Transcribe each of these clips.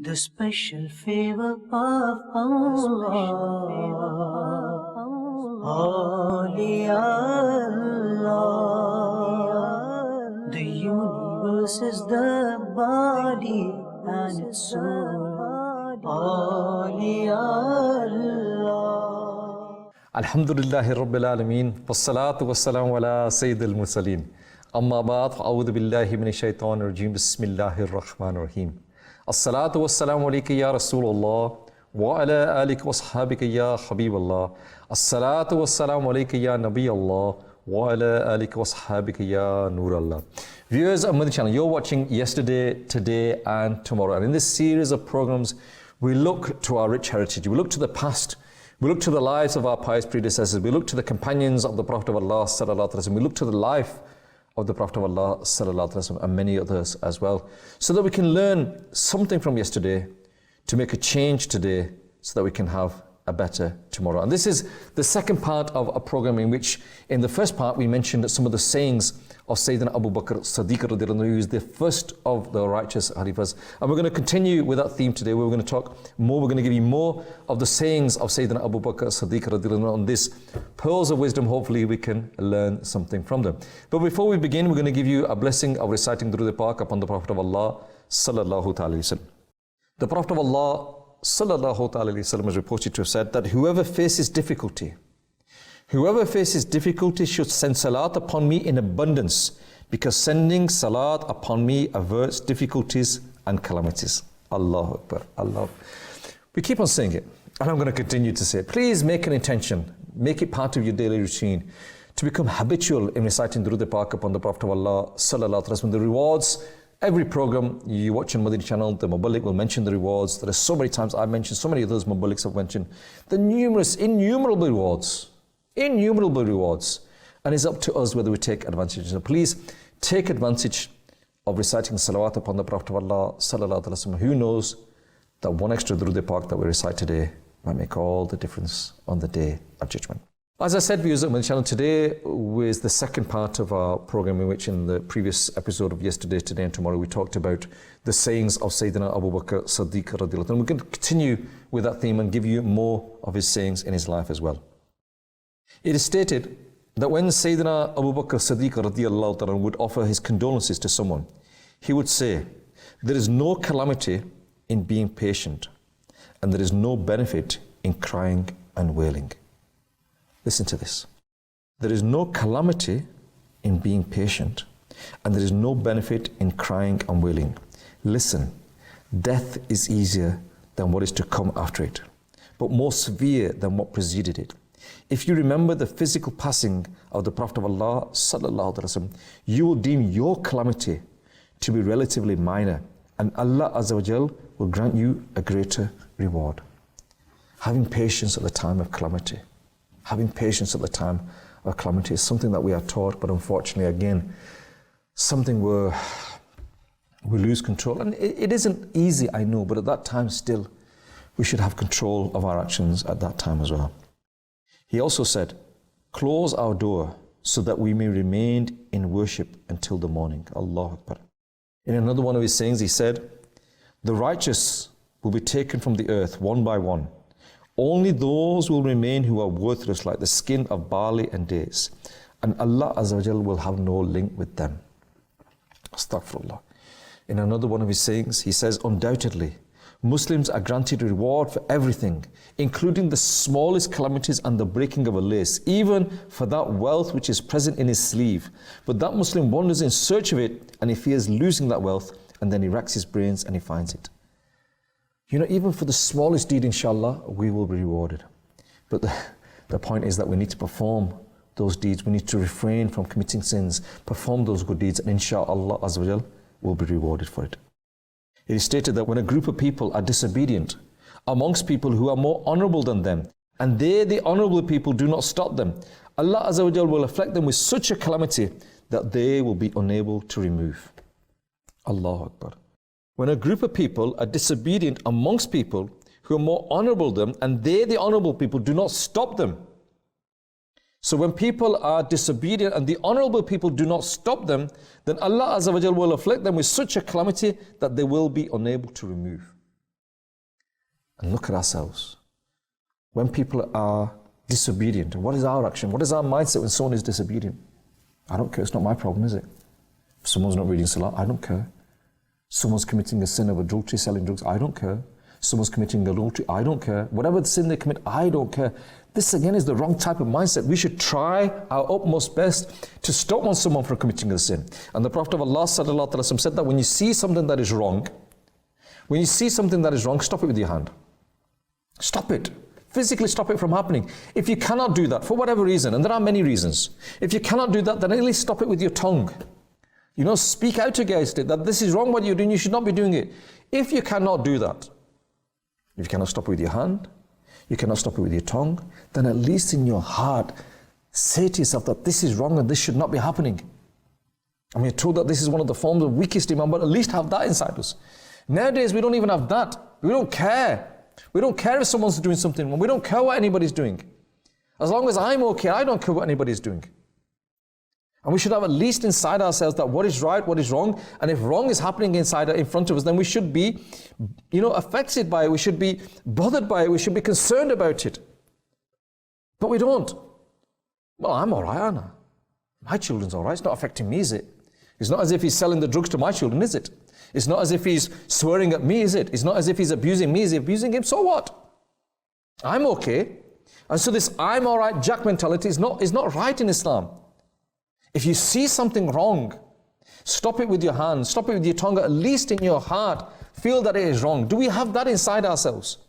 The special favor of Allah, Awliya Allah. The universe is the body and its soul, Awliya Allah. Alhamdulillahi Rabbil Alameen, wassalatu wassalamu ala Sayyidil Mursaleen. Amma ba'd, a'udhu billahi minash shaitanir rajim, bismillahir rahmanir rahim. As-salatu wassalamu alayka ya Rasulullah, wa ala alika wa ashabika ya Habiballah. As-salatu wassalamu alayka ya Nabi Allah, wa ala alika wa ashabika ya Nur Allah. Viewers of Madani Channel, you're watching Yesterday, Today and Tomorrow. And in this series of programs, we look to our rich heritage. We look to the past. We look to the lives of our pious predecessors. We look to the companions of the Prophet of Allah sallallahu alaihi wasallam. We look to the life of the Prophet of Allah sallallahu alaihi wasallam and many others as well, so that we can learn something from yesterday to make a change today, so that we can have a better tomorrow. And this is the second part of a program in which, in the first part, we mentioned some of the sayings of Sayyiduna Abu Bakr Siddiq radiallahu anhu, who is the first of the righteous Khalifas. And we're going to continue with that theme today. We're going to talk more, we're going to give you more of the sayings of Sayyiduna Abu Bakr Siddiq radiallahu anhu on this pearls of wisdom. Hopefully we can learn something from them. But before we begin, we're going to give you a blessing of reciting Durood Pak upon the Prophet of Allah sallallahu ta'ala alayhi wa sallam. The Prophet of Allah sallallahu ta'ala alayhi wa sallam is reported to have said that whoever faces difficulty should send salat upon me in abundance, because sending salat upon me averts difficulties and calamities. Allahu Akbar, Allah. We keep on saying it, and I'm going to continue to say it. Please make an intention, make it part of your daily routine, to become habitual in reciting Durood Pak upon the Prophet of Allah sallallahu alaihi wasallam. The rewards, every program you watch on Madani Channel, the Muballigh will mention the rewards. There are so many times I've mentioned, so many others Muballighs have mentioned, the numerous, innumerable rewards, and it's up to us whether we take advantage. So please take advantage of reciting salawat upon the Prophet of Allah sallallahu alaihi wasallam. Who knows that one extra Durood Pak that we recite today might make all the difference on the day of judgment. As I said, viewers of my channel, today was the second part of our program, in which in the previous episode of Yesterday, Today and Tomorrow, we talked about the sayings of Sayyidina Abu Bakr Siddiq radiallahu anhu. And we're going to continue with that theme and give you more of his sayings in his life as well. It is stated that when Sayyidina Abu Bakr Siddiq radiallahu anhu would offer his condolences to someone, he would say, "There is no calamity in being patient, and there is no benefit in crying and wailing." Listen to this. There is no calamity in being patient, and there is no benefit in crying and wailing. Listen, death is easier than what is to come after it, but more severe than what preceded it. If you remember the physical passing of the Prophet of Allah sallallahu alaihi wasallam, you will deem your calamity to be relatively minor, and Allah Azza wa Jal will grant you a greater reward. Having patience at the time of calamity. Having patience at the time of calamity is something that we are taught, but unfortunately, again, something where we lose control. And it isn't easy, I know, but at that time still, we should have control of our actions at that time as well. He also said, "Close our door so that we may remain in worship until the morning." Allahu Akbar. In another one of his sayings, he said, "The righteous will be taken from the earth one by one. Only those will remain who are worthless, like the skin of barley and dates, and Allah Azza wa Jal will have no link with them." Astaghfirullah. In another one of his sayings, he says, "Undoubtedly, Muslims are granted reward for everything, including the smallest calamities and the breaking of a lace, even for that wealth which is present in his sleeve. But that Muslim wanders in search of it, and he fears losing that wealth, and then he racks his brains and he finds it." You know, even for the smallest deed, inshallah, we will be rewarded. But the point is that we need to perform those deeds. We need to refrain from committing sins, perform those good deeds, and inshallah Azza wa Jal will be rewarded for it. It is stated that when a group of people are disobedient amongst people who are more honorable than them, and they, the honorable people, do not stop them, Allah Azza wa Jal will afflict them with such a calamity that they will be unable to remove. Allahu Akbar. When a group of people are disobedient amongst people who are more honorable than them, and they, the honorable people, do not stop them. So when people are disobedient and the honorable people do not stop them, then Allah Azza wa Jal will afflict them with such a calamity that they will be unable to remove. and look at ourselves. When people are disobedient, what is our action? What is our mindset when someone is disobedient? I don't care, it's not my problem, is it? If someone's not reading Salah, I don't care. Someone's committing a sin of adultery, selling drugs, I don't care. Someone's committing adultery, I don't care. Whatever sin they commit, I don't care. This again is the wrong type of mindset. We should try our utmost best to stop someone from committing a sin. And the Prophet of Allah sallallahu alaihi wasallam said that when you see something that is wrong, stop it with your hand. Stop it. Physically stop it from happening. If you cannot do that, for whatever reason, and there are many reasons, if you cannot do that, then at least stop it with your tongue. Speak out against it, that this is wrong what you're doing, you should not be doing it. If you cannot do that, if you cannot stop it with your hand, you cannot stop it with your tongue, then at least in your heart, say to yourself that this is wrong and this should not be happening. I mean, you're told that this is one of the forms of weakest iman, but at least have that inside us. Nowadays, we don't even have that. We don't care. We don't care if someone's doing something wrong. We don't care what anybody's doing. As long as I'm okay, I don't care what anybody's doing. And we should have at least inside ourselves that what is right, what is wrong. And if wrong is happening in front of us, then we should be, affected by it. We should be bothered by it. We should be concerned about it. But we don't. Well, I'm all right, aren't I? My children's all right. It's not affecting me, is it? It's not as if he's selling the drugs to my children, is it? It's not as if he's swearing at me, is it? It's not as if he's abusing me. Is he abusing him? So what? I'm okay. And so this I'm all right Jack mentality is not right in Islam. If you see something wrong, stop it with your hand, stop it with your tongue, at least in your heart, feel that it is wrong. Do we have that inside ourselves?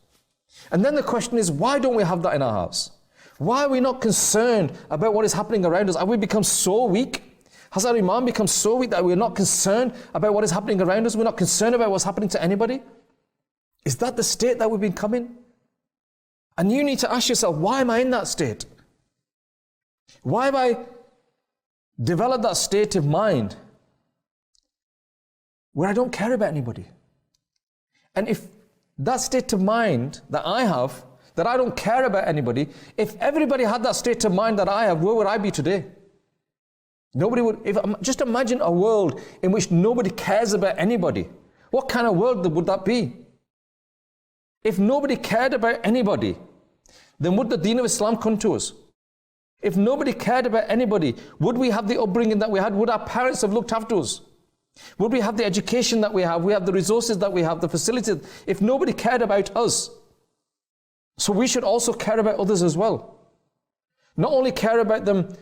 And then the question is, why don't we have that in our hearts? Why are we not concerned about what is happening around us? Have we become so weak? Has our iman become so weak that we're not concerned about what is happening around us? We're not concerned about what's happening to anybody? Is that the state that we've become in? And you need to ask yourself, why am I in that state? Why have I developed that state of mind where I don't care about anybody? And if that state of mind that I have, that I don't care about anybody, if everybody had that state of mind that I have, where would I be today? Nobody would. Just imagine a world in which nobody cares about anybody. What kind of world would that be? If nobody cared about anybody, then would the deen of Islam come to us? If nobody cared about anybody, would we have the upbringing that we had? Would our parents have looked after us? Would we have the education that we have? We have the resources that we have, the facilities. If nobody cared about us, so we should also care about others as well. Not only care about them,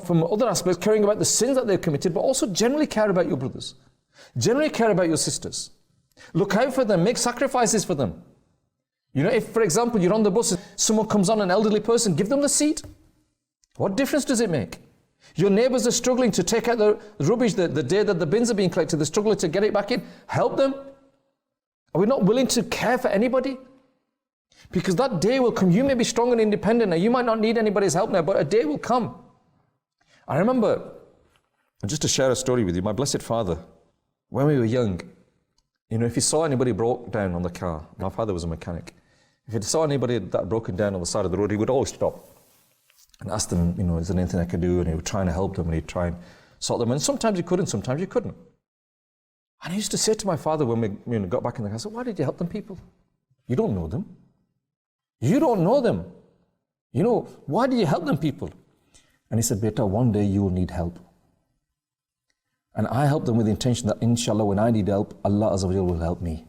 from other aspects, caring about the sins that they've committed, but also generally care about your brothers. Generally care about your sisters. Look out for them, make sacrifices for them. If, for example, you're on the bus and someone comes on, an elderly person, give them the seat. What difference does it make? Your neighbours are struggling to take out the rubbish the day that the bins are being collected, they're struggling to get it back in. Help them. Are we not willing to care for anybody? Because that day will come. You may be strong and independent now. You might not need anybody's help now, but a day will come. I remember, just to share a story with you, my blessed father, when we were young, if he saw anybody broke down on the car, my father was a mechanic. If he saw anybody that broken down on the side of the road, he would always stop and ask them, is there anything I can do? And he would try and help them, and he'd try and sort them. And sometimes you could, and sometimes you couldn't. And I used to say to my father when we got back in the car, I said, why did you help them people? You don't know them. You don't know them. Why did you help them people? And he said, Beta, one day you will need help. And I helped them with the intention that inshallah when I need help, Allah Azza wa Jal will help me.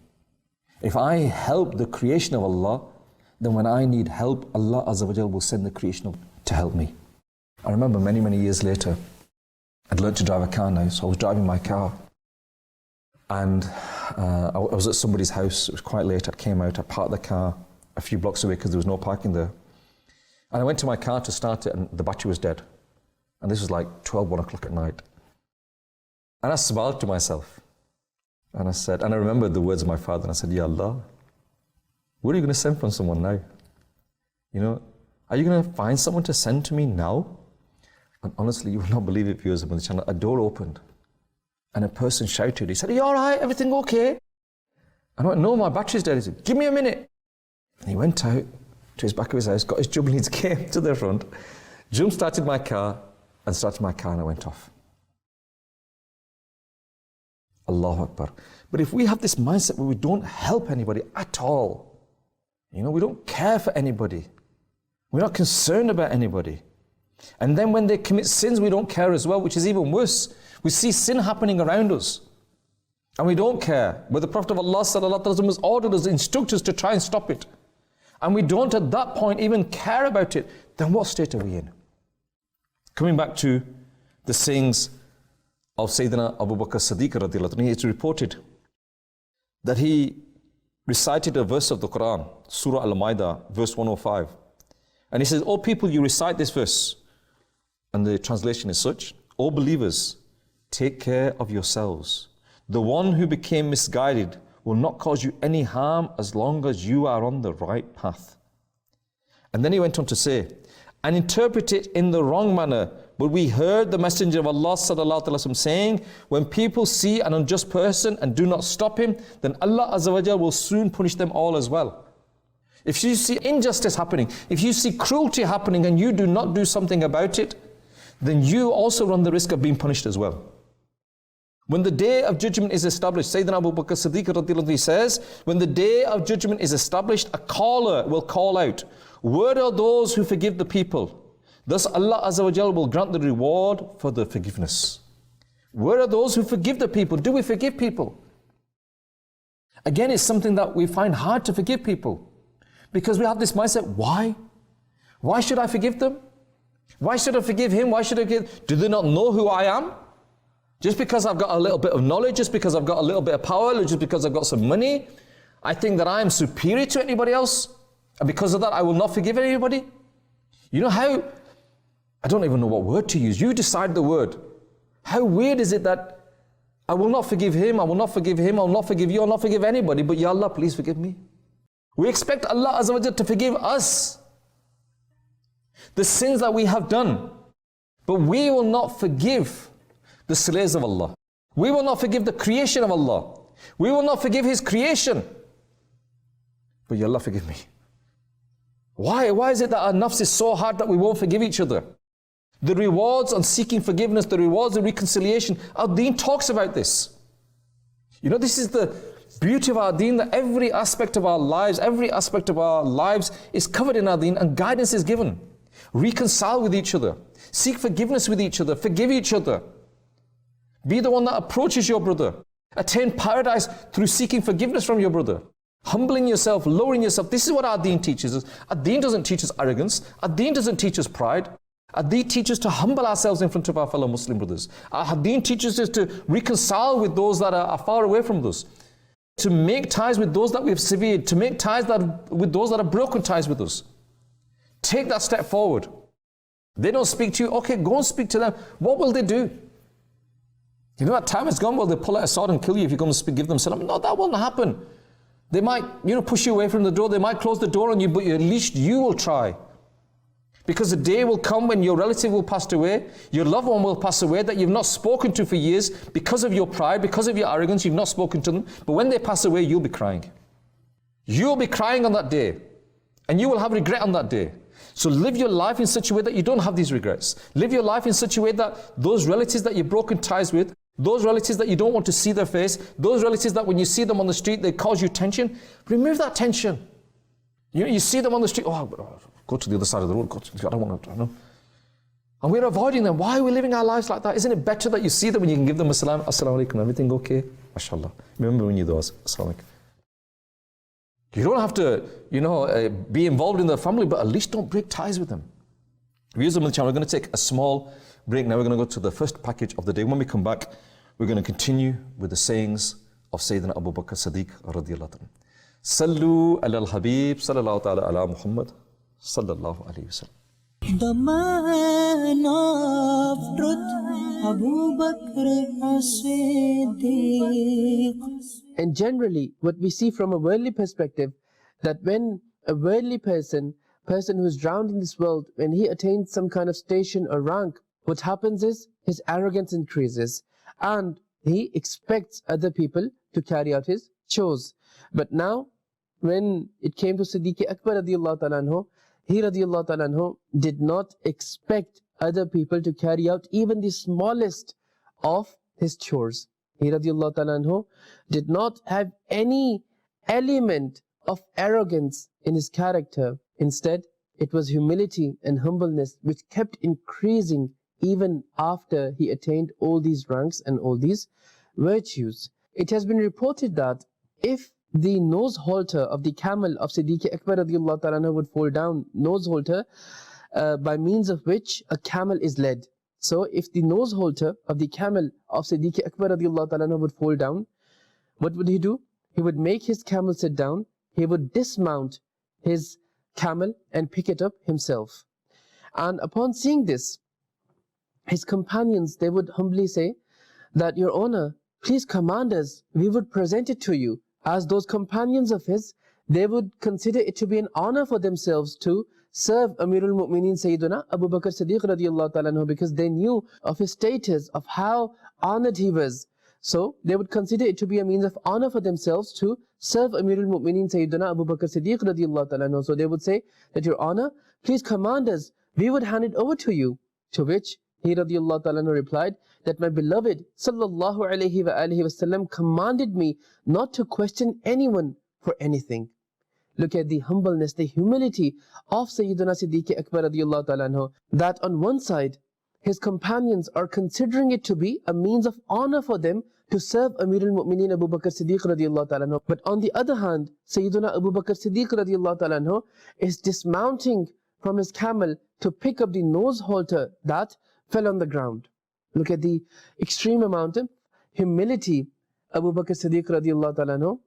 If I help the creation of Allah, then when I need help, Allah Azza wa Jal will send the creation to help me. I remember many, many years later, I'd learned to drive a car now, so I was driving my car. And I was at somebody's house, it was quite late, I came out, I parked the car a few blocks away because there was no parking there. And I went to my car to start it and the battery was dead. And this was like 1 o'clock at night. And I smiled to myself. And I said, and I remembered the words of my father, and I said, Ya Allah, what are you going to send from someone now? Are you going to find someone to send to me now? And honestly, you will not believe it, viewers of Madani Channel. A door opened and a person shouted. He said, are you all right? Everything okay? And I went, no, my battery's dead. He said, give me a minute. And he went out to his back of his house, got his jubilees, came to the front, jump-started my car, and started my car, and I went off. Allahu Akbar. But if we have this mindset where we don't help anybody at all, We don't care for anybody. We're not concerned about anybody. And then when they commit sins, we don't care as well, which is even worse. We see sin happening around us, and we don't care. But the Prophet of Allah ﷺ has ordered us, instructed us to try and stop it. And we don't at that point even care about it. Then what state are we in? Coming back to the sayings of Sayyiduna Abu Bakr Siddiq radiallahu anhu, it's reported that he recited a verse of the Quran, Surah Al-Maidah, verse 105. And he says, "O people, you recite this verse." And the translation is such: "O believers, take care of yourselves. The one who became misguided will not cause you any harm as long as you are on the right path." And then he went on to say, "And interpret it in the wrong manner. But we heard the Messenger of Allah sallallahu alaihi wasallam saying, when people see an unjust person and do not stop him, then Allah Azza wa Jal will soon punish them all as well." If you see injustice happening, if you see cruelty happening and you do not do something about it, then you also run the risk of being punished as well. When the day of judgment is established, Sayyidina Abu Bakr Siddiq radiallahu anhu says, when the day of judgment is established, a caller will call out, "Where are those who forgive the people?" Thus Allah Azza wa Jal will grant the reward for the forgiveness. Where are those who forgive the people? Do we forgive people? Again, it's something that we find hard to forgive people, because we have this mindset, why? Why should I forgive them? Why should I forgive him? Why should I forgive? Do they not know who I am? Just because I've got a little bit of knowledge, just because I've got a little bit of power, just because I've got some money, I think that I am superior to anybody else, and because of that I will not forgive anybody? You know how, I don't even know what word to use. You decide the word. How weird is it that I will not forgive him, I will not forgive him, I will not forgive you, I will not forgive anybody, but Ya Allah, please forgive me. We expect Allah Azza wa Jalla to forgive us the sins that we have done, but we will not forgive the slaves of Allah. We will not forgive the creation of Allah. We will not forgive His creation. But Ya Allah, forgive me. Why? Why is it that our nafs is so hard that we won't forgive each other? The rewards on seeking forgiveness, the rewards of reconciliation, our deen talks about this. This is the beauty of our deen, that every aspect of our lives is covered in our deen, and guidance is given. Reconcile with each other. Seek forgiveness with each other. Forgive each other. Be the one that approaches your brother. Attain paradise through seeking forgiveness from your brother. Humbling yourself, lowering yourself. This is what our deen teaches us. Our deen doesn't teach us arrogance. Our deen doesn't teach us pride. Our deen teaches us to humble ourselves in front of our fellow Muslim brothers. Our deen teaches us to reconcile with those that are far away from us. To make ties with those that we have severed. To make ties with those that have broken ties with us. Take that step forward. They don't speak to you. Okay, go and speak to them. What will they do? That time is gone. Will they pull out a sword and kill you if you go and give them salam? No, that won't happen. They might, push you away from the door. They might close the door on you, but at least you will try. Because the day will come when your relative will pass away, your loved one will pass away that you've not spoken to for years because of your pride, because of your arrogance, you've not spoken to them. But when they pass away, you'll be crying. You'll be crying on that day. And you will have regret on that day. So live your life in such a way that you don't have these regrets. Live your life in such a way that those relatives that you've broken ties with, those relatives that you don't want to see their face, those relatives that when you see them on the street, they cause you tension, remove that tension. You see them on the street, go to the other side of the road, I don't want to, And we're avoiding them. Why are we living our lives like that? Isn't it better that you see them when you can give them a salam, assalamu alaikum, everything okay? MashaAllah. Remember when you do assalamu alaikum. You don't have to, be involved in their family, but at least don't break ties with them. Viewers of Madani Channel, we're going to take a small break now. We're going to go to the first package of the day. When we come back, we're going to continue with the sayings of Sayyidina Abu Bakr Siddiq radiallahu anhu. Sallu ala al-Habib, sallallahu ta'ala ala Muhammad, sallallahu alayhi wa sallam. The man of truth, Abu Bakr as-Siddiq. And generally, what we see from a worldly perspective, that when a worldly person who is drowned in this world, when he attains some kind of station or rank, what happens is his arrogance increases and he expects other people to carry out his chores. But now, when it came to Siddiq Akbar radiallahu ta'ala anhu, he radiallahu ta'ala anhu did not expect other people to carry out even the smallest of his chores. He radiallahu ta'ala anhu did not have any element of arrogance in his character. Instead, it was humility and humbleness which kept increasing even after he attained all these ranks and all these virtues. It has been reported that if the nose halter of the camel of Siddiq Akbar radiallahu ta'ala anhu would fall down, nose halter by means of which a camel is led. So if the nose halter of the camel of Siddiq Akbar radiallahu ta'ala anhu would fall down, what would he do? He would make his camel sit down, he would dismount his camel and pick it up himself. And upon seeing this, his companions, they would humbly say that, Your Honor, please command us, we would present it to you. As those companions of his, they would consider it to be an honor for themselves to serve Amirul Mu'mineen Sayyiduna Abu Bakr Siddiq radiallahu ta'ala anhu, because they knew of his status, of how honored he was. So they would consider it to be a means of honor for themselves to serve Amirul Mu'mineen Sayyiduna Abu Bakr Siddiq radiallahu ta'ala anhu. So they would say that, Your Honor, please command us, we would hand it over to you. To which he radiallahu ta'ala anhu replied that my beloved sallallahu alayhi wa alihi wasallam commanded me not to question anyone for anything. Look at the humbleness, the humility of Sayyiduna Siddiq Akbar radiallahu ta'ala anhu, that on one side, his companions are considering it to be a means of honor for them to serve Amirul Mu'mineen Abu Bakr Siddiq radiallahu ta'ala anhu. But on the other hand, Sayyiduna Abu Bakr Siddiq radiallahu ta'ala anhu is dismounting from his camel to pick up the nose halter that fell on the ground. Look at the extreme amount of humility Abu Bakr Siddiq radiallahu ta'ala anhu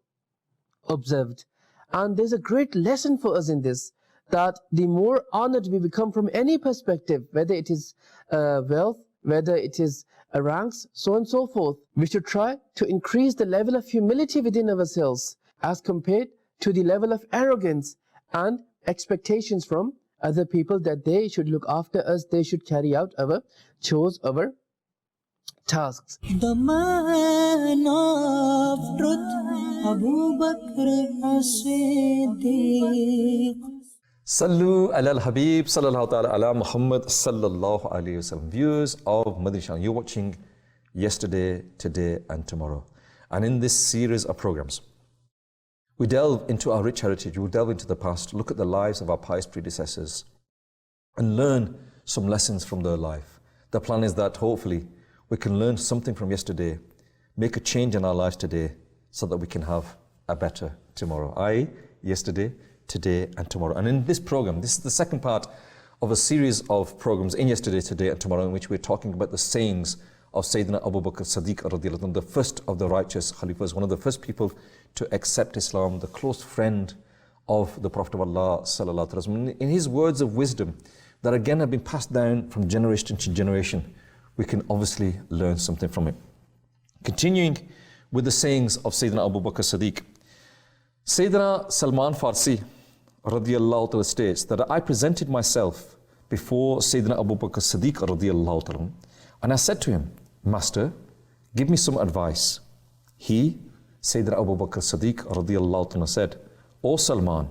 observed. And there's a great lesson for us in this, that the more honored we become from any perspective, whether it is wealth, whether it is ranks, so on and so forth, we should try to increase the level of humility within ourselves as compared to the level of arrogance and expectations from other people that they should look after us, they should carry out our chores, our tasks. The man of truth, Abu Bakr as-Siddiq. Sallu ala al-Habib sallallahu ta'ala ala Muhammad sallallahu alayhi wasallam. Viewers of Madani Channel, you're watching Yesterday, Today and Tomorrow. And in this series of programs, we delve into our rich heritage, we delve into the past, look at the lives of our pious predecessors and learn some lessons from their life. The plan is that hopefully we can learn something from yesterday, make a change in our lives today so that we can have a better tomorrow. I.e., yesterday, today and tomorrow. And in this program, this is the second part of a series of programs in Yesterday, Today and Tomorrow, in which we're talking about the sayings of Sayyidina Abu Bakr Siddiq radiallahu anhu, the first of the righteous Khalifas, one of the first people to accept Islam, the close friend of the Prophet of Allah sallallahu alaihi wasallam. In his words of wisdom that again have been passed down from generation to generation, we can obviously learn something from it. Continuing with the sayings of Sayyidina Abu Bakr Siddiq, Sayyidina Salman Farsi radiallahu ta'ala states that I presented myself before Sayyidina Abu Bakr Siddiq radiallahu ta'ala, and I said to him, Master, give me some advice. He, Sayyidina Abu Bakr Siddiq radiallahu ta'ala, said, O Salman,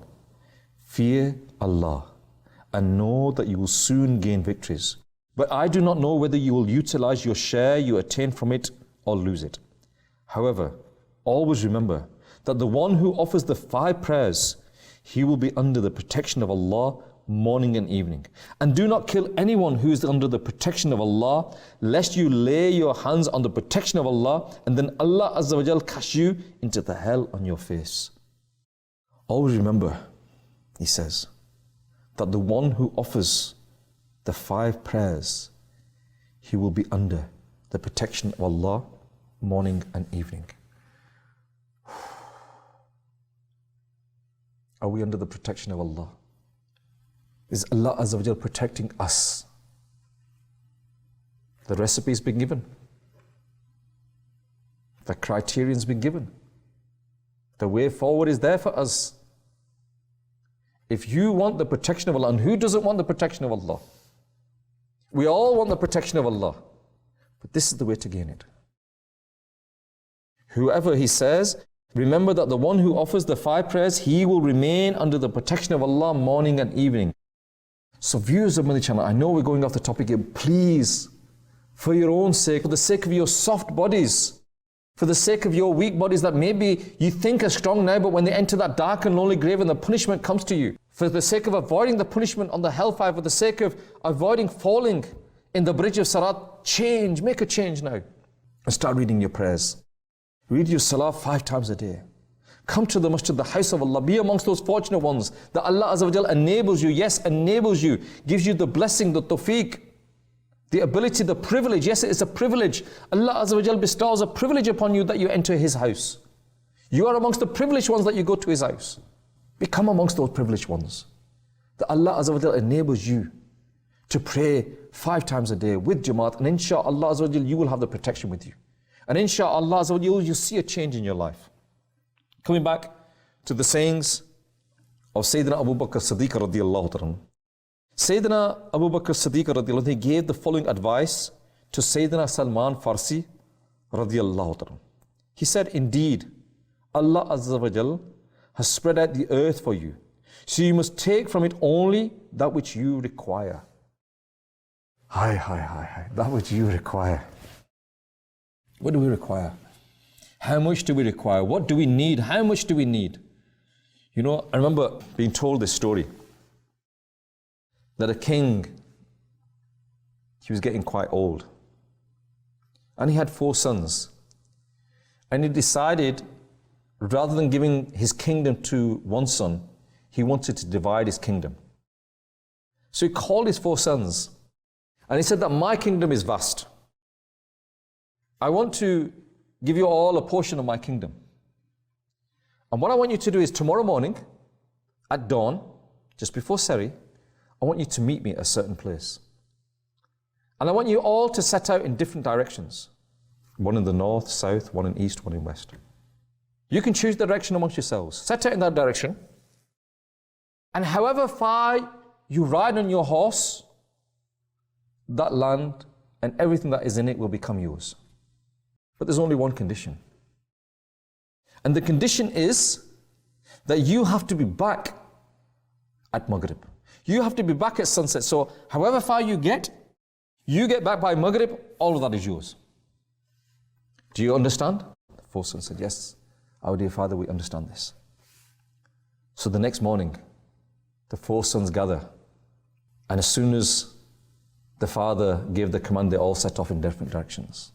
fear Allah and know that you will soon gain victories. But I do not know whether you will utilize your share you attain from it or lose it. However, always remember that the one who offers the 5 prayers, he will be under the protection of Allah morning and evening. And do not kill anyone who is under the protection of Allah, lest you lay your hands on the protection of Allah and then Allah Azza wa Jal cast you into the hell on your face. Always remember, he says, that the one who offers the 5 prayers, he will be under the protection of Allah morning and evening. Are we under the protection of Allah? Is Allah Azza wa Jal protecting us? The recipe has been given. The criterion has been given. The way forward is there for us. If you want the protection of Allah, and who doesn't want the protection of Allah? We all want the protection of Allah. But this is the way to gain it. Whoever, he says, remember that the one who offers the 5 prayers, he will remain under the protection of Allah morning and evening. So viewers of Madani Channel, I know we're going off the topic here. Please, for your own sake, for the sake of your soft bodies, For the sake of your weak bodies that maybe you think are strong now, but when they enter that dark and lonely grave and the punishment comes to you, for the sake of avoiding the punishment on the hellfire, for the sake of avoiding falling in the bridge of Salat, change, make a change now. And start reading your prayers. Read your Salah 5 times a day. Come to the masjid, the house of Allah. Be amongst those fortunate ones that Allah Azza wa Jal enables you. Yes, enables you. Gives you the blessing, the tawfiq, the ability, the privilege. Yes, it is a privilege. Allah Azza wa Jal bestows a privilege upon you that you enter His house. You are amongst the privileged ones that you go to His house. Become amongst those privileged ones. That Allah Azza wa Jal enables you to pray 5 times a day with Jamaat, and inshaAllah Azza wa Jal, you will have the protection with you. And inshaAllah Azza wa Jal, you'll see a change in your life. Coming back to the sayings of Sayyidina Abu Bakr Siddiq radiallahu ta'ala. Sayyidina Abu Bakr Siddiq radiallahu ta'ala, he gave the following advice to Sayyidina Salman Farsi radiallahu ta'ala. He said, indeed, Allah Azza wa Jal has spread out the earth for you, so you must take from it only that which you require. That which you require. What do we require? How much do we require? What do we need? How much do we need? You know, I remember being told this story that a king, he was getting quite old, and he had 4 sons, and he decided, rather than giving his kingdom to one son, he wanted to divide his kingdom. So he called his 4 sons, and he said that my kingdom is vast. I want to give you all a portion of my kingdom. And what I want you to do is tomorrow morning, at dawn, just before Sari, I want you to meet me at a certain place. And I want you all to set out in different directions. One in the north, south, one in east, one in west. You can choose the direction amongst yourselves. Set out in that direction. And however far you ride on your horse, that land and everything that is in it will become yours. But there's only one condition. And the condition is that you have to be back at Maghrib. You have to be back at sunset. So however far you get back by Maghrib, all of that is yours. Do you understand? The 4 sons said, yes, our dear father, we understand this. So the next morning, the 4 sons gather, and as soon as the father gave the command, they all set off in different directions.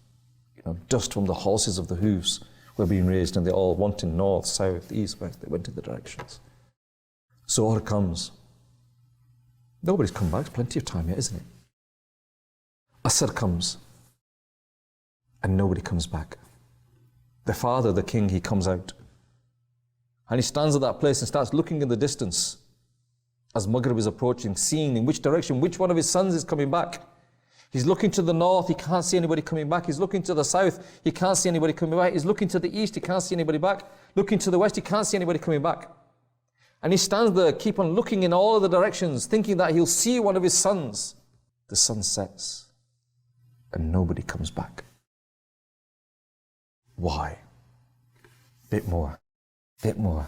You know, dust from the horses of the hooves were being raised, and they all went in north, south, east, west. They went in the directions. Zohar comes. Nobody's come back. There's plenty of time yet, isn't it? Asr comes, and nobody comes back. The father, the king, he comes out, and he stands at that place and starts looking in the distance as Maghrib is approaching, seeing in which direction, which one of his sons is coming back. He's looking to the north, he can't see anybody coming back. He's looking to the south, he can't see anybody coming back. He's looking to the east, he can't see anybody back. Looking to the west, he can't see anybody coming back. And he stands there, keep on looking in all of the directions, thinking that he'll see one of his sons. The sun sets, and nobody comes back. Why? Bit more, bit more,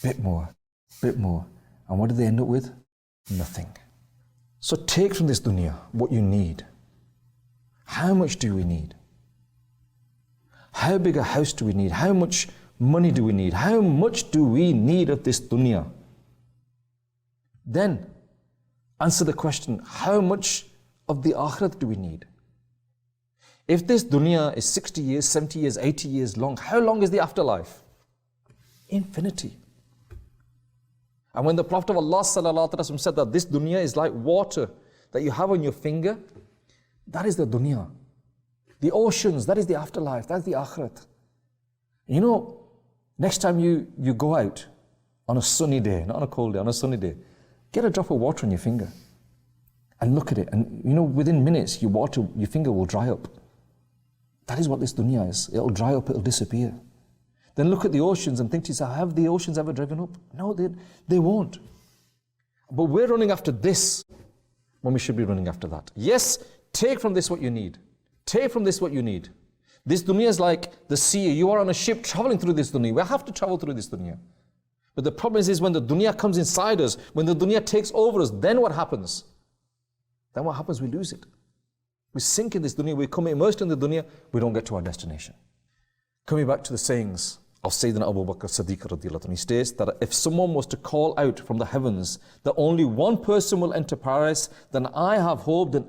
bit more, bit more. And what do they end up with? Nothing. So take from this dunya what you need. How much do we need? How big a house do we need? How much money do we need? How much do we need of this dunya? Then answer the question, how much of the akhirat do we need? If this dunya is 60 years, 70 years, 80 years long, how long is the afterlife? Infinity. And when the Prophet of Allah ﷺ said that this dunya is like water that you have on your finger, that is the dunya. The oceans, that is the afterlife, that's the akhirat. You know, next time you go out on a sunny day, not on a cold day, on a sunny day, get a drop of water on your finger and look at it. And you know, within minutes, your finger will dry up. That is what this dunya is. It'll dry up, it'll disappear. Then look at the oceans and think to yourself, have the oceans ever driven up? No, they won't. But we're running after this when we should be running after that. Yes, take from this what you need. Take from this what you need. This dunya is like the sea. You are on a ship traveling through this dunya. We have to travel through this dunya. But the problem is when the dunya comes inside us, when the dunya takes over us, then what happens? Then what happens? We lose it. We sink in this dunya, we become immersed in the dunya, we don't get to our destination. Coming back to the sayings of Sayyiduna Abu Bakr Siddiq radiallahu anhu, he states that if someone was to call out from the heavens that only one person will enter paradise, then I have hope that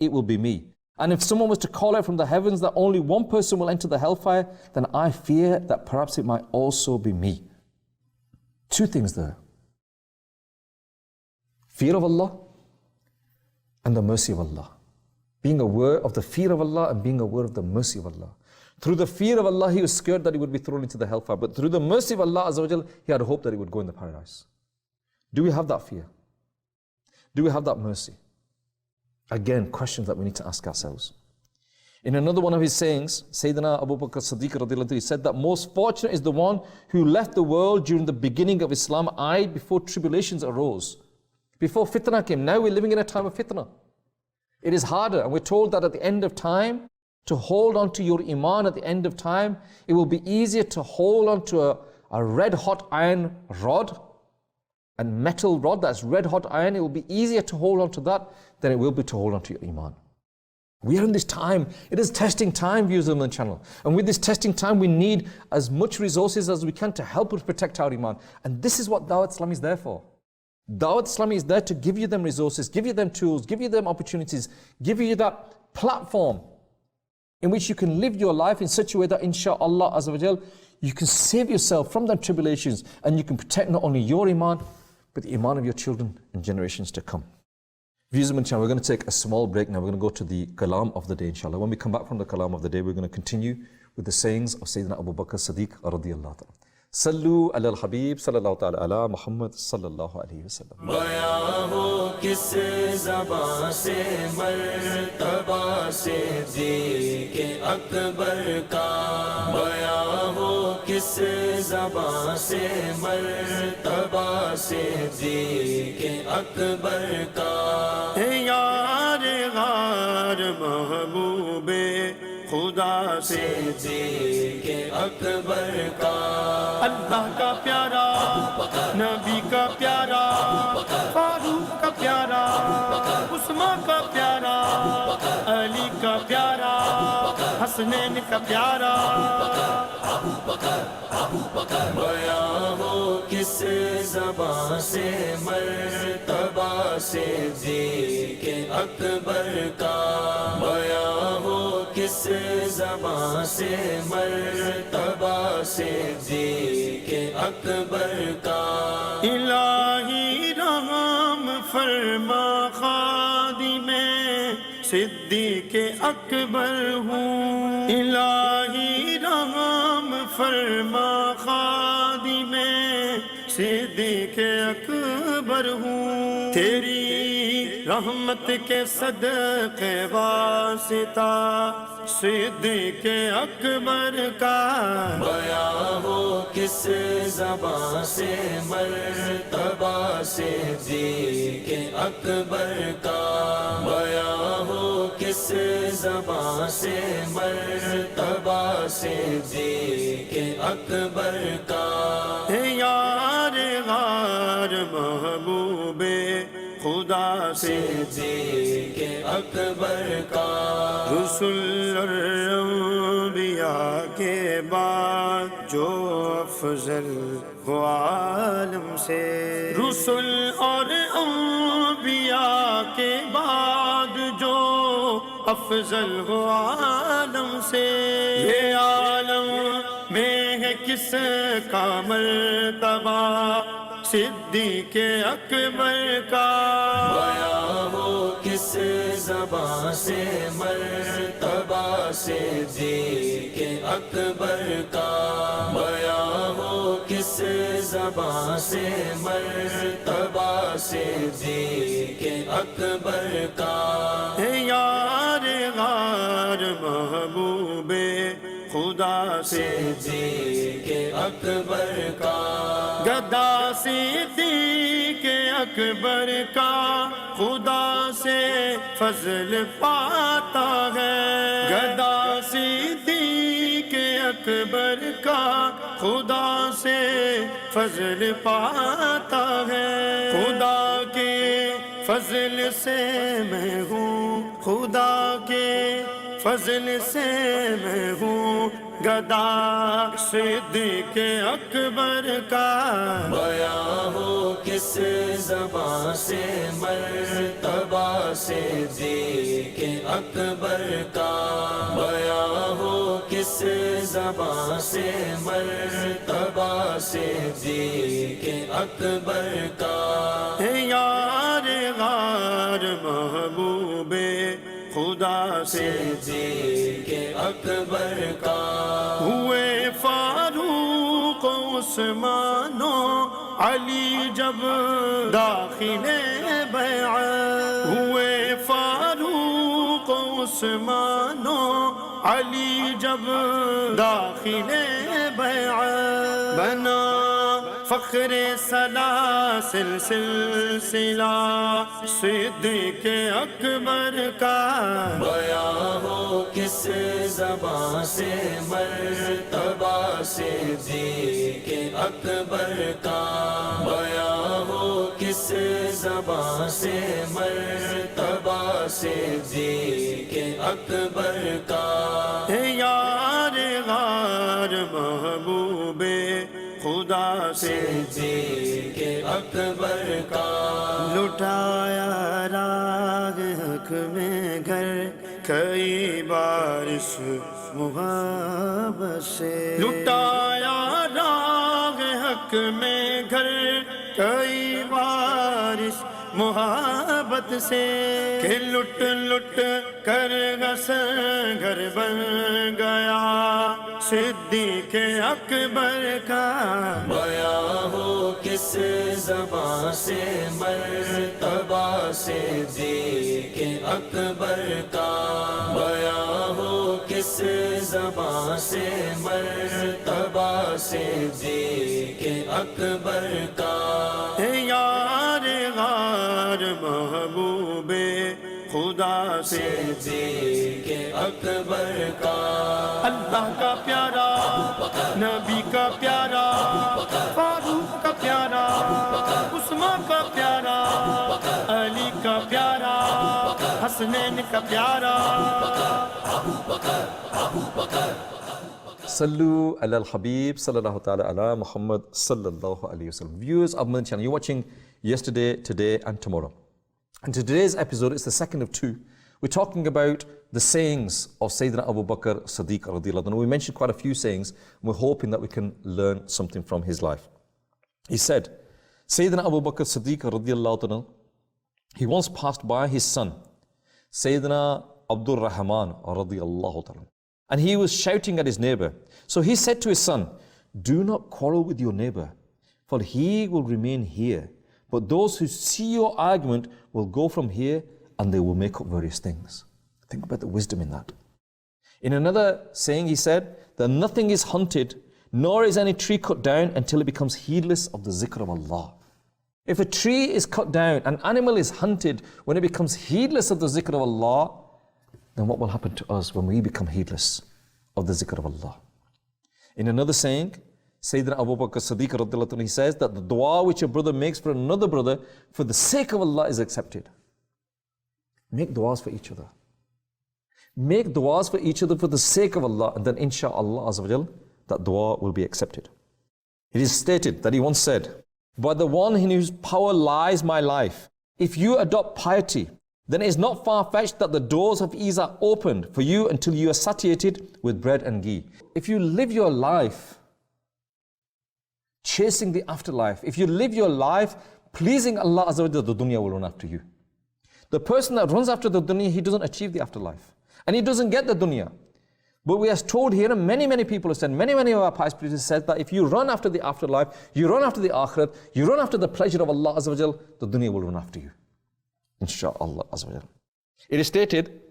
it will be me. And if someone was to call out from the heavens that only one person will enter the hellfire, then I fear that perhaps it might also be me. Two things there. Fear of Allah and the mercy of Allah. Being aware of the fear of Allah and being aware of the mercy of Allah. Through the fear of Allah, he was scared that he would be thrown into the hellfire. But through the mercy of Allah Azza wa Jal, he had hope that he would go in the paradise. Do we have that fear? Do we have that mercy? Again, questions that we need to ask ourselves. In another one of his sayings, Sayyidina Abu Bakr Siddiq radiallahu anhu, he said that most fortunate is the one who left the world during the beginning of Islam, before tribulations arose. Before fitna came. Now we're living in a time of fitna. It is harder, and we're told that at the end of time, to hold on to your iman at the end of time, it will be easier to hold on to a red hot iron rod and metal rod that's red hot iron. It will be easier to hold on to that than it will be to hold on to your iman. We are in this time, it is testing time, viewers of the channel. And with this testing time, we need as much resources as we can to help us protect our iman. And this is what Dawat Islam is there for. Dawat Islam is there to give you them resources, give you them tools, give you them opportunities, give you that platform in which you can live your life in such a way that inshaAllah Azza wa Jal, you can save yourself from the tribulations and you can protect not only your iman, but the iman of your children and generations to come. Viewers of the channel, we're going to take a small break now. We're going to go to the kalam of the day, inshallah. When we come back from the kalam of the day, we're going to continue with the sayings of Sayyidina Abu Bakr Siddiq radiyallahu ta'ala. Sallu ala al-Habib sallallahu ta'ala ala Muhammad sallallahu alayhi wa sallam. Baya ho kis zaban se martaba Siddiq Akbar ka. Baya ho kis zaban se martaba Siddiq Akbar ka. Yaar ghaar mahboobe खुदा सिद्दीक़ अकबर का. अल्लाह का प्यारा, नबी का प्यारा, फारूक का प्यारा, उस्मान का प्यारा, अली का प्यारा, हसनैन का प्यारा. बया हो किस ज़बान से मर्तबा सिद्दीक़ अकबर का. बया हो किस ज़बान से मर्तबा सिद्दीक़ अकबर का. इलाही रहम फरमा खादिमे सिद्दीक़ अकबर हूँ. इलाही रहम फरमा खादिमे सिद्दीक़ अकबर हूँ. तेरी रहमत के सदक़े वासिता सिद्दीक़ अकबर का. बया हो किस ज़बान से मर्तबा सिद्दीक़ अकबर का. बया हो किस ज़बान से मर्तबा सिद्दीक़ अकबर का. यार गार महबूबे खुदा सिद्दीक़ अकबर का. रसूल और अंबिया के बाद जो अफजल हो आलम से. रसूल और अंबिया के बाद जो अफजल हो आलम से. ये आलम में है किस का मर्तबा सिद्दीक़ अकबर का. बया हो किस ज़बान से मर्तबा सिद्दीक़ अकबर का. बया हो किस ज़बान से मर्तबा सिद्दीक़ अकबर का. यार गार महबूबे खुदा सिद्दीक़ अकबर का. गदा सिद्दीक़ अकबर का खुदा से फजल पाता है. गदा सिद्दीक़ अकबर का खुदा से फजल पाता है. खुदा के फजल से मैं हूँ, खुदा के फजल से मैं हूँ گدا صدیق اکبر کا بیاں ہو کس زبان سے مرتبہ صدیق اکبر کا بیاں ہو کس زبان سے مرتبہ صدیق اکبر کا یار غار محبوب خدا صدیق اکبر کا ہوئے فاروق عثمان و علی جب داخل بیعت ہوئے فاروق عثمان و علی جب داخل بیعت بنا فخر سلاسل سلسلہ صدیق اکبر کا بیاں ہو کس زبان سے مرتبہ صدیق اکبر کا بیاں ہو کس زبان سے مرتبہ صدیق اکبر کا یار غار محبوب خدا صدیق اکبر کا لٹایا راگ حق میں گھر کئی بار اس محبت سے لٹایا راگ حق میں گھر کئی بار اس محبت سے کہ لٹ لٹ کر غسل گھر بن گیا صدیق اکبر کا بیاں ہو کس زبان سے مرتبہ صدیق اکبر کا بیاں ہو کس زبان سے مرتبہ صدیق اکبر کا یار غار محبوب خدا صدیق اکبر کا اللہ کا پیارا نبی کا پیارا فاروق کا پیارا عثمان کا پیارا علی کا پیارا حسنین کا پیارا Sallu ala al-Habib sallallahu ta'ala ala Muhammad sallallahu alayhi wa sallam. Viewers of Madani Channel, you're watching yesterday, today and tomorrow. And today's episode is the second of two. We're talking about the sayings of Sayyiduna Abu Bakr Siddiq radiyallahu anhu. We mentioned quite a few sayings and we're hoping that we can learn something from his life. He said, Sayyiduna Abu Bakr Siddiq radiyallahu anhu, he once passed by his son, Sayyiduna Abdul Rahman radiyallahu anhu. And he was shouting at his neighbor. So he said to his son, do not quarrel with your neighbor, for he will remain here. But those who see your argument will go from here and they will make up various things. Think about the wisdom in that. In another saying, he said that nothing is hunted, nor is any tree cut down until it becomes heedless of the zikr of Allah. If a tree is cut down, an animal is hunted, when it becomes heedless of the zikr of Allah, then what will happen to us when we become heedless of the zikr of Allah? In another saying, Sayyidina Abu Bakr Siddiq radhiyallahu anhu, he says that the dua which a brother makes for another brother for the sake of Allah is accepted. Make duas for each other. Make duas for each other for the sake of Allah, and then insha'Allah azza wa jal, that dua will be accepted. It is stated that he once said, by the one in whose power lies my life, if you adopt piety, then it is not far-fetched that the doors of ease are opened for you until you are satiated with bread and ghee. If you live your life chasing the afterlife, if you live your life pleasing Allah Azza wa Jalla, the dunya will run after you. The person that runs after the dunya, he doesn't achieve the afterlife. And he doesn't get the dunya. But we are told here, and many people have said, many of our pious preachers said that if you run after the afterlife, you run after the akhirat, you run after the pleasure of Allah Azza wa Jalla, the dunya will run after you. Insha'Allah Azza wa Jalla. It is stated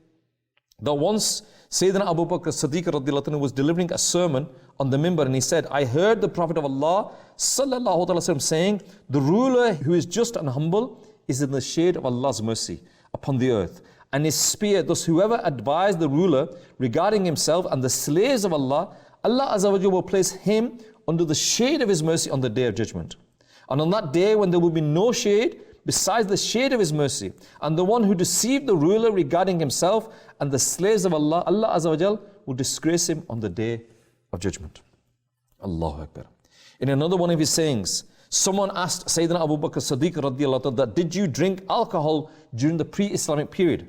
that once Sayyidina Abu Bakr Siddiq radhiyallahu anhu was delivering a sermon on the minbar, and he said, I heard the Prophet of Allah sallallahu alaihi wasallam saying, the ruler who is just and humble is in the shade of Allah's mercy upon the earth, and his spear, thus whoever advised the ruler regarding himself and the slaves of Allah, Allah Azza wa Jalla will place him under the shade of his mercy on the day of judgment. And on that day when there will be no shade besides the shade of his mercy, and the one who deceived the ruler regarding himself and the slaves of Allah, Allah Azza wa Jal will disgrace him on the day of judgment. Allahu Akbar. In another one of his sayings, someone asked Sayyidina Abu Bakr Siddiq radiallahu anhu that, did you drink alcohol during the pre-Islamic period?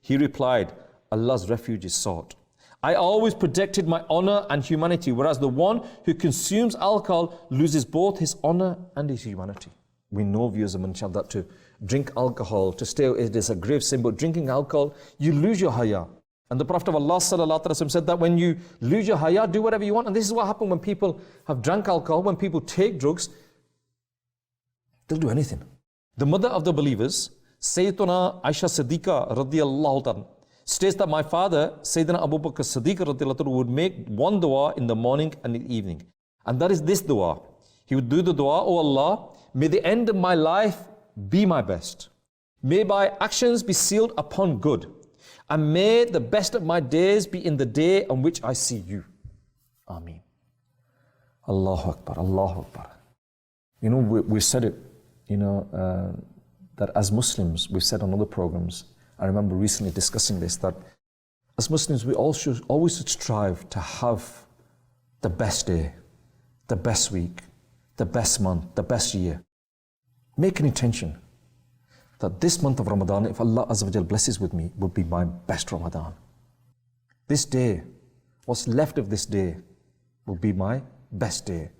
He replied, Allah's refuge is sought. I always protected my honor and humanity, whereas the one who consumes alcohol loses both his honor and his humanity. We know, viewers of Manshal, that to drink alcohol, to stay, it is a grave sin, but drinking alcohol, you lose your haya. And the Prophet of Allah said that when you lose your haya, do whatever you want. And this is what happens when people have drank alcohol, when people take drugs, they'll do anything. The mother of the believers, Sayyiduna Aisha Siddiqa radiallahu ta'ala, states that my father, Sayyidina Abu Bakr Siddiq radiallahu ta'ala, would make one dua in the morning and in the evening. And that is this dua. He would do the dua, O Allah, may the end of my life be my best. May my actions be sealed upon good. And may the best of my days be in the day on which I see you. Ameen. Allahu Akbar, Allahu Akbar. You know, we said it, that as Muslims, we've said on other programs, I remember recently discussing this, that as Muslims, we always should strive to have the best day, the best week, the best month, the best year. Make an intention that this month of Ramadan, if Allah Azza wa Jal blesses with me, will be my best Ramadan. This day, what's left of this day, will be my best day.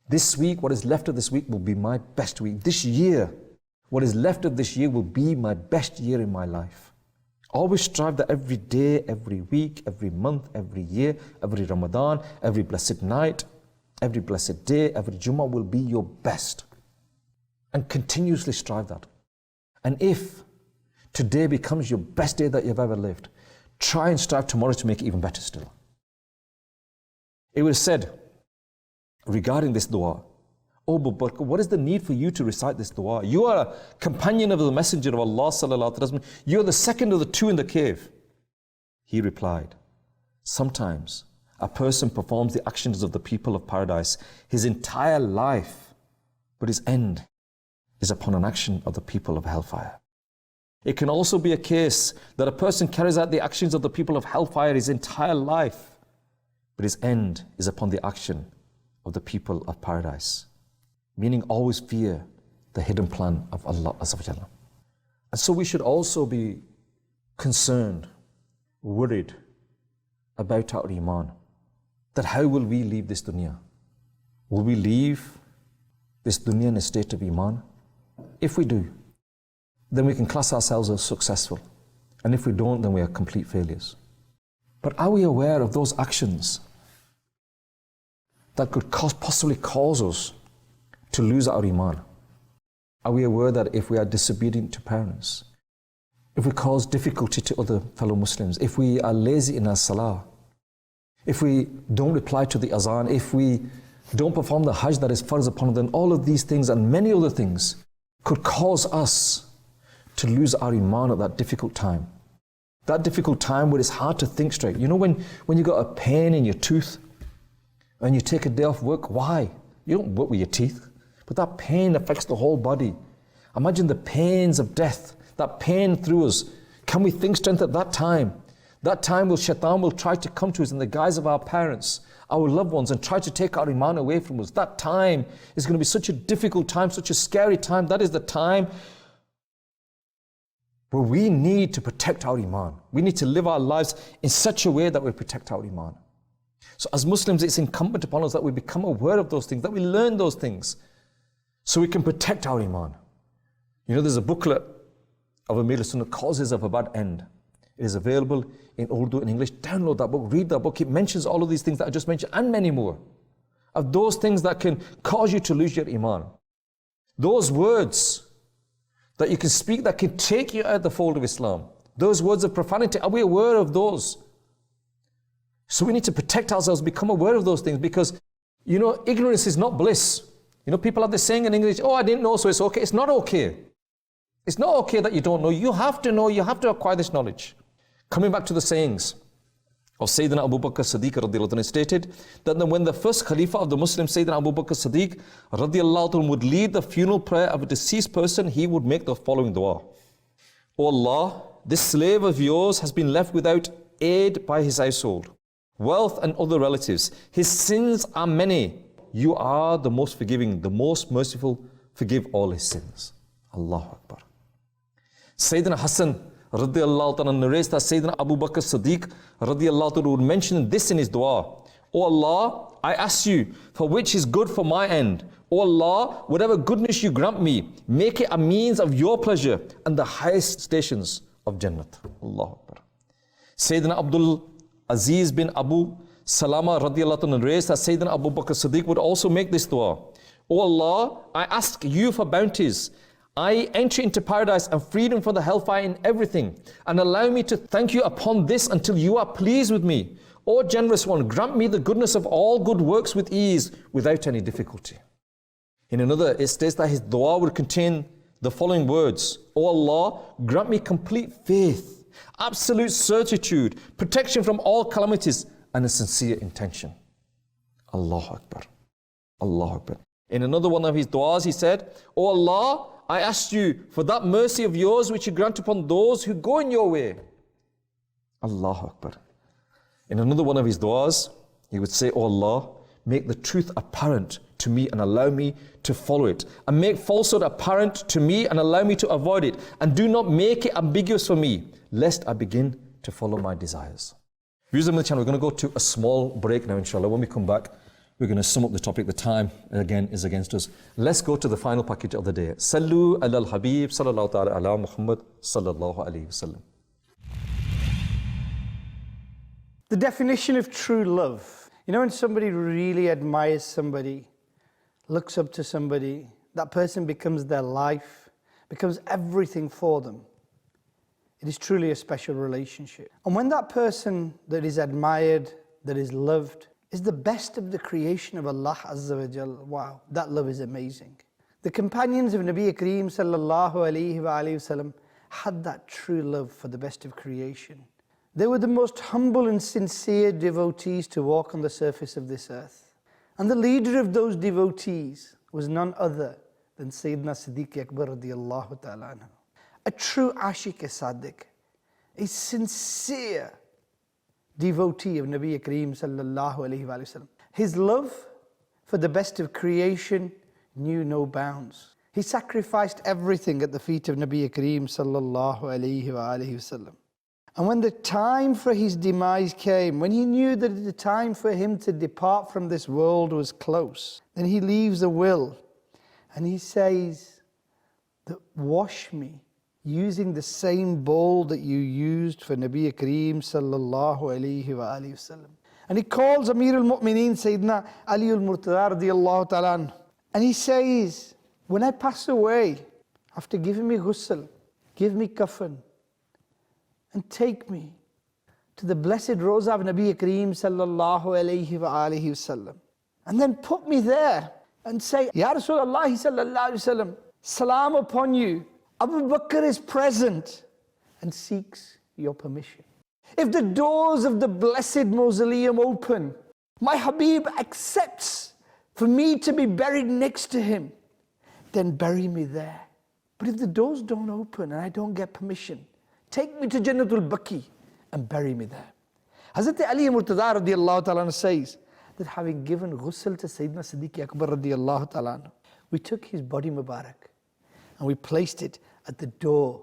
This week, what is left of this week, will be my best week. This year, what is left of this year, will be my best year in my life. Always strive that every day, every week, every month, every year, every Ramadan, every blessed night, every blessed day, every Jummah will be your best. And continuously strive that. And if today becomes your best day that you've ever lived, try and strive tomorrow to make it even better still. It was said regarding this dua, Oh Abu Bakr, what is the need for you to recite this dua? You are a companion of the Messenger of Allah sallallahu alaihi wasallam. You are the second of the two in the cave. He replied, sometimes a person performs the actions of the people of paradise his entire life, but his end is upon an action of the people of hellfire. It can also be a case that a person carries out the actions of the people of hellfire his entire life, but his end is upon the action of the people of paradise. Meaning always fear the hidden plan of Allah Azza wa Jalla. And so we should also be concerned, worried about our iman. That how will we leave this dunya? Will we leave this dunya in a state of iman? If we do, then we can class ourselves as successful. And if we don't, then we are complete failures. But are we aware of those actions that could possibly cause us to lose our iman? Are we aware that if we are disobedient to parents, if we cause difficulty to other fellow Muslims, if we are lazy in our salah, if we don't reply to the azan, if we don't perform the hajj that is farz upon us, then all of these things and many other things could cause us to lose our iman at that difficult time. That difficult time where it's hard to think straight. You know when you got a pain in your tooth and you take a day off work, why? You don't work with your teeth, but that pain affects the whole body. Imagine the pains of death, that pain through us. Can we think straight at that time? That time will shaitan will try to come to us in the guise of our parents, our loved ones, and try to take our iman away from us. That time is going to be such a difficult time, such a scary time. That is the time where we need to protect our iman. We need to live our lives in such a way that we protect our iman. So as Muslims, it's incumbent upon us that we become aware of those things, that we learn those things, so we can protect our iman. You know, there's a booklet of Amir al-Sunnah, Causes of a Bad End. It is available in Urdu and English. Download that book, read that book. It mentions all of these things that I just mentioned and many more. Of those things that can cause you to lose your iman. Those words that you can speak that can take you out of the fold of Islam. Those words of profanity, are we aware of those? So we need to protect ourselves, become aware of those things, because, you know, ignorance is not bliss. You know, people have this saying in English, oh, I didn't know, so it's okay. It's not okay. It's not okay that you don't know. You have to know, you have to acquire this knowledge. Coming back to the sayings of Sayyidina Abu Bakr Siddiq radiallahu anhu, stated that when the first Khalifa of the Muslims, Sayyidina Abu Bakr Siddiq radiallahu anhu, would lead the funeral prayer of a deceased person, he would make the following dua. O Allah, this slave of yours has been left without aid by his household. wealth and other relatives. His sins are many. You are the most forgiving, the most merciful. Forgive all his sins. Allahu Akbar. Sayyidina Hassan radiallahu ta'ala narrates that Sayyidina Abu Bakr Siddiq radiallahu ta'ala would mention this in his dua. O Allah, I ask you for which is good for my end. O Allah, whatever goodness you grant me, make it a means of your pleasure and the highest stations of Jannat. Allahu Akbar. Sayyidina Abdul Aziz bin Abu Salama radiallahu ta'ala narrates that Sayyidina Abu Bakr Siddiq would also make this dua. O Allah, I ask you for bounties. I enter into paradise and freedom from the hellfire in everything, and allow me to thank you upon this until you are pleased with me. O generous one, grant me the goodness of all good works with ease, without any difficulty. In another, it states that his dua would contain the following words. O Allah, grant me complete faith, absolute certitude, protection from all calamities, and a sincere intention. Allahu Akbar. Allahu Akbar. In another one of his duas, he said, O Allah, I ask you for that mercy of yours which you grant upon those who go in your way. Allahu Akbar. In another one of his duas, he would say, O Allah, make the truth apparent to me and allow me to follow it. And make falsehood apparent to me and allow me to avoid it. And do not make it ambiguous for me, lest I begin to follow my desires. Viewers of the channel, we're going to go to a small break now, inshallah. When we come back, we're going to sum up the topic. The time, again, is against us. Let's go to the final package of the day. Sallu ala al-Habib, sallallahu ta'ala ala Muhammad, sallallahu alayhi wasallam. The definition of true love. You know, when somebody really admires somebody, looks up to somebody, that person becomes their life, becomes everything for them. It is truly a special relationship. And when that person that is admired, that is loved, is the best of the creation of Allah Azza wa Jal, wow, that love is amazing. The companions of Nabi Kareem sallallahu alayhi wa sallam had that true love for the best of creation. They were the most humble and sincere devotees to walk on the surface of this earth. And the leader of those devotees was none other than Sayyiduna Siddiq Akbar radiallahu ta'ala anhu. A true Ashiq-e-Sadiq, a sincere devotee of Nabi Kareem sallallahu alayhi wa sallam. His love for the best of creation knew no bounds. He sacrificed everything at the feet of Nabi Kareem sallallahu alayhi wa sallam. And when the time for his demise came, when he knew that the time for him to depart from this world was close, then he leaves a will and he says that wash me using the same bowl that you used for Nabi Kareem sallallahu alayhi wa sallam. And he calls Amir al-Mu'mineen Sayyidina Ali al-Murtada radiyallahu ta'ala anhu. And he says, when I pass away, after giving me ghusl, give me kafan, and take me to the blessed Rosa of Nabi Kareem sallallahu alayhi wa sallam. And then put me there and say, Ya Rasulullah sallallahu alayhi wa sallam, salam upon you. Abu Bakr is present and seeks your permission. If the doors of the blessed mausoleum open, my Habib accepts for me to be buried next to him, then bury me there. But if the doors don't open and I don't get permission, take me to Jannatul Baqi and bury me there. Hazrat Ali Murtada radiallahu ta'ala says that having given ghusl to Sayyidina Siddiq Akbar radiallahu ta'ala, we took his body Mubarak and we placed it at the door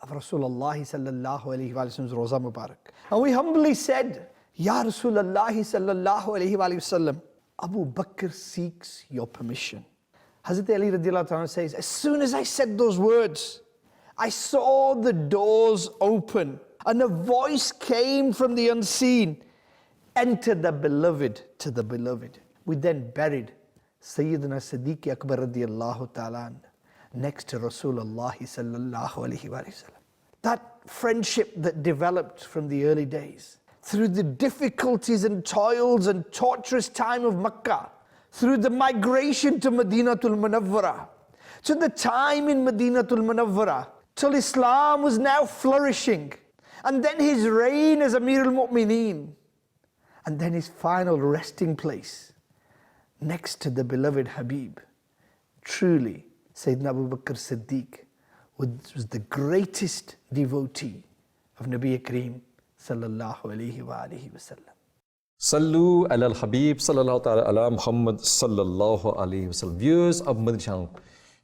of Rasulullah sallallahu alayhi wa sallam's Roza Mubarak. And we humbly said, Ya Rasulullah sallallahu alayhi wa sallam, Abu Bakr seeks your permission. Hazrat Ali radiallahu ta'ala says, as soon as I said those words, I saw the doors open and a voice came from the unseen, enter the beloved to the beloved. We then buried Sayyiduna Siddiq Akbar radiallahu ta'ala next to Rasulullah sallallahu alayhi wa sallam. That friendship that developed from the early days, through the difficulties and toils and torturous time of Makkah, through the migration to Madinatul Munawwara, to the time in Madinatul Munawwara, till Islam was now flourishing, and then his reign as Amir al-Mu'mineen, and then his final resting place next to the beloved Habib. Truly, Sayyidina Abu Bakr Siddiq was the greatest devotee of Nabi Kareem sallallahu alayhi wa sallam. Sallu ala al-Habib sallallahu ta'ala ala Muhammad sallallahu alayhi wasallam. Viewers of Madani Channel,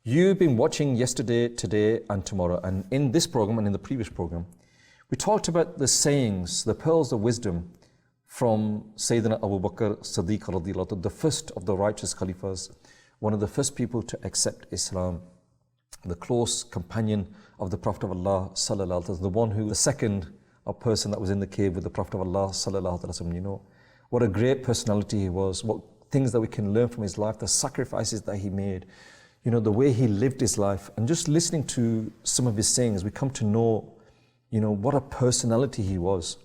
you've been watching yesterday, today and tomorrow. And in this program and in the previous program, we talked about the sayings, the pearls of wisdom from Sayyiduna Abu Bakr Siddiq radiallahu anhu, the first of the righteous Khalifas, one of the first people to accept Islam, the close companion of the Prophet of Allah sallallahu alaihi wasallam, the one who, the second person that was in the cave with the Prophet of Allah sallallahu alaihi wasallam. You know, what a great personality he was, what things that we can learn from his life, the sacrifices that he made, you know, the way he lived his life. And just listening to some of his sayings, we come to know, you know, what a personality he was.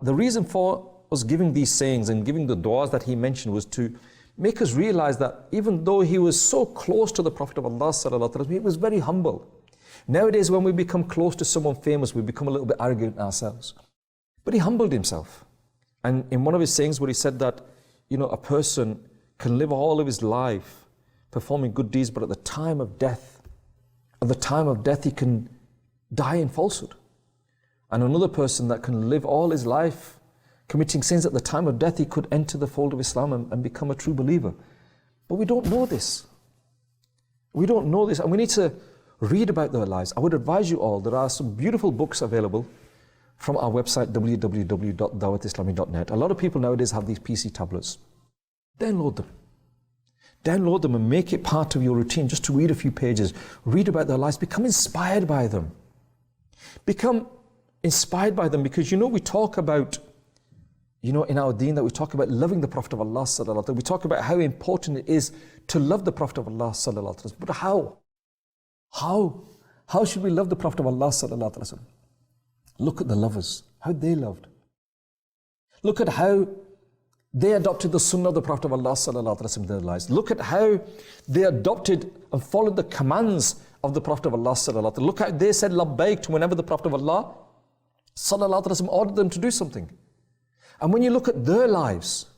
The reason for us giving these sayings and giving the du'as that he mentioned was to make us realize that even though he was so close to the Prophet of Allah sallallahu alaihi wasallam, he was very humble. Nowadays, when we become close to someone famous, we become a little bit arrogant ourselves. But he humbled himself. And in one of his sayings where he said that, you know, a person can live all of his life performing good deeds, but at the time of death, he can die in falsehood. And another person that can live all his life committing sins, at the time of death, he could enter the fold of Islam and become a true believer. But we don't know this. We don't know this, and we need to read about their lives. I would advise you all, there are some beautiful books available from our website, www.dawatislami.net. A lot of people nowadays have these PC tablets. Download them. Download them and make it part of your routine, just to read a few pages, read about their lives, become inspired by them. Become inspired by them, because you know, we talk about, you know, in our deen, that we talk about loving the Prophet of Allah sallallahu alaihi wasallam. We talk about how important it is to love the Prophet of Allah sallallahu alaihi wasallam. But how? How should we love the Prophet of Allah sallallahu alaihi wasallam? Look at the lovers, how they loved. Look at how they adopted the Sunnah of the Prophet of Allah sallallahu alaihi wasallam in their lives. Look at how they adopted and followed the commands of the Prophet of Allah sallallahu alaihi wasallam. Look how they said labbaik to whenever the Prophet of Allah sallallahu alaihi wasallam ordered them to do something. And when you look at their lives,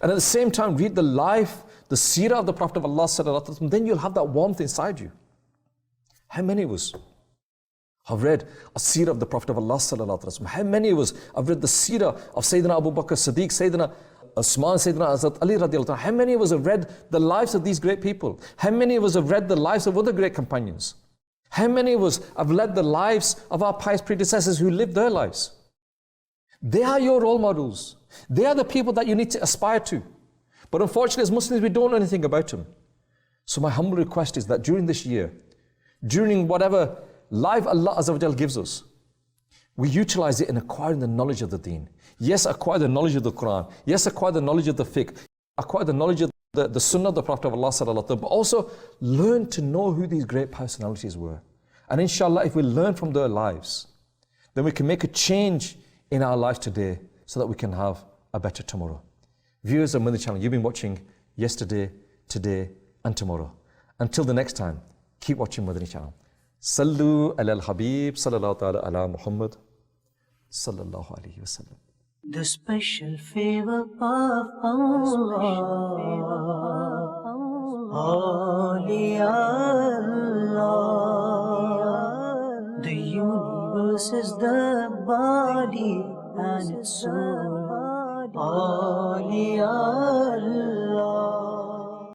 and at the same time read the life, the seerah of the Prophet of Allah sallallahu alaihi wasallam, then you'll have that warmth inside you. How many of us have read a seerah of the Prophet of Allah sallallahu alaihi wasallam? How many of us have read the seerah of Sayyiduna Abu Bakr Siddiq, Sayyiduna Usman, Sayyiduna Azat Ali radiallahu anhu? How many of us have read the lives of these great people? How many of us have read the lives of other great companions? How many of us have led the lives of our pious predecessors who lived their lives? They are your role models. They are the people that you need to aspire to. But unfortunately, as Muslims, we don't know anything about them. So my humble request is that during this year, during whatever life Allah Azza wa Jal gives us, we utilize it in acquiring the knowledge of the deen. Yes, acquire the knowledge of the Quran. Yes, acquire the knowledge of the fiqh. Acquire the knowledge of the Sunnah of the Prophet of Allah sallallahu alaihi wasallam. But also learn to know who these great personalities were. And inshallah, if we learn from their lives, then we can make a change in our life today so that we can have a better tomorrow. Viewers of Madani Channel, you've been watching yesterday, today and tomorrow. Until the next time, keep watching Madani Channel. Sallu ala al-Habib sallallahu ta'ala ala Muhammad sallallahu alayhi wasallam. The special favor of Allah, Allah. The universe is the body and its soul. Allah.